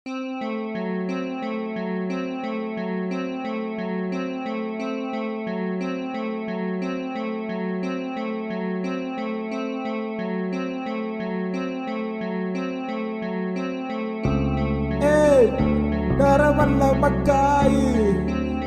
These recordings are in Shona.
Hey, Darawalla Makai,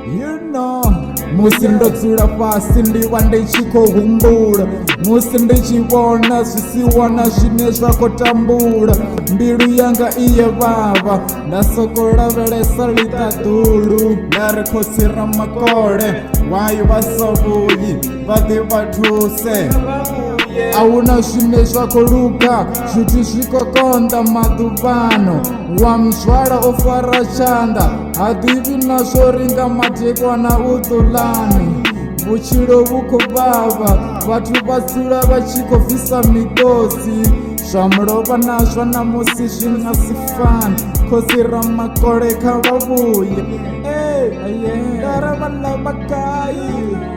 you know. Musindo tsura fasi ndi wande chiko humbura Musinde chivona swisiwana zvine zvakotambura Mbilu yanga iye vava ndasokola velesa litadulu Ndarikotsira makole wayi vasavuyi vati vatuse Auna zvine zvakoluka zviti zvikokonda maduvano Wamzwala ofara chanda hadivi nazvo ringa matekwana udulani Vuchilo vukobava vatu vatsula vachikobvisa mikosi Zvamulova nazvo namusi zvingasifani Kosi ramakole kavavuye Ndaravala makai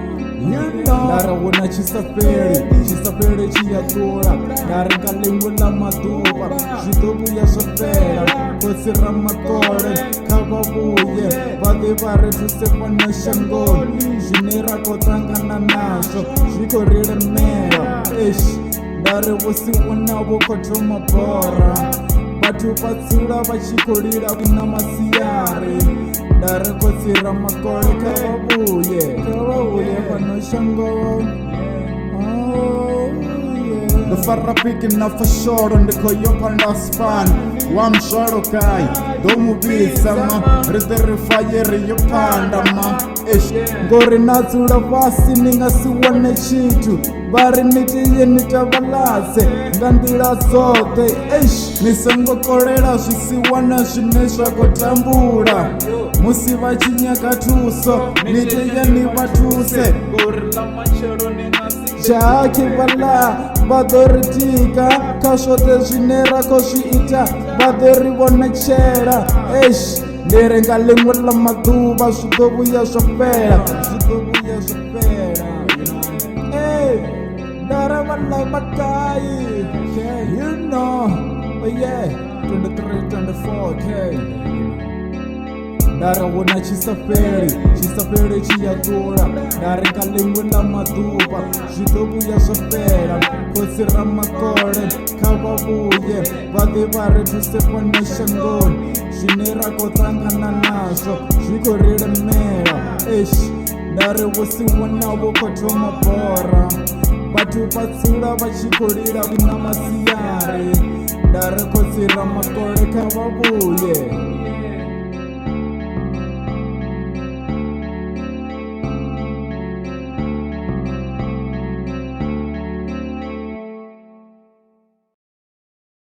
Ndarawona chisapele chiyatora Ndaringa lingula maduva Zvitovuya zvapela Kosi ramakole kavavuye Vade varetuse shangoni Zvine rakotangana nazvo Zvikorelemera Ndarevusiwona vokotoma bhora Vatu vatsula vachikolira kuna masiyari Ndarekotsira makole kavavuye panoshangoni Ndofara piki nafashoro ndikoyopa ndasfani Wamzwalo kai ndomubisama Rizerifayeri yopandama Ngori natsula vasi ningasiwane chitu Vari nitiye nitavalase ngandila zote Nisengokolela zvisiwana zvine zvakotambura Musi vachinyakatuso nitiye nivatuse Chakivala vadoritika kasvote zvine rako zviita vadorivonechera Nderenga lingula maduva zvitovuya zvapera Ndaravala makai you know 23, 24, Ndarawona chisapele chiyatora Ndarenga lingula maduva zvitovuya zvapera Kosi ramakole kavavuye vade varetuse panoshangoni Zvine rakotangana nazvo zvikorelemera Ndarevusiwona vokotoma bhora Vatu vatsula vachikolira kuna masiyari Ndarekotsira makole kavavuye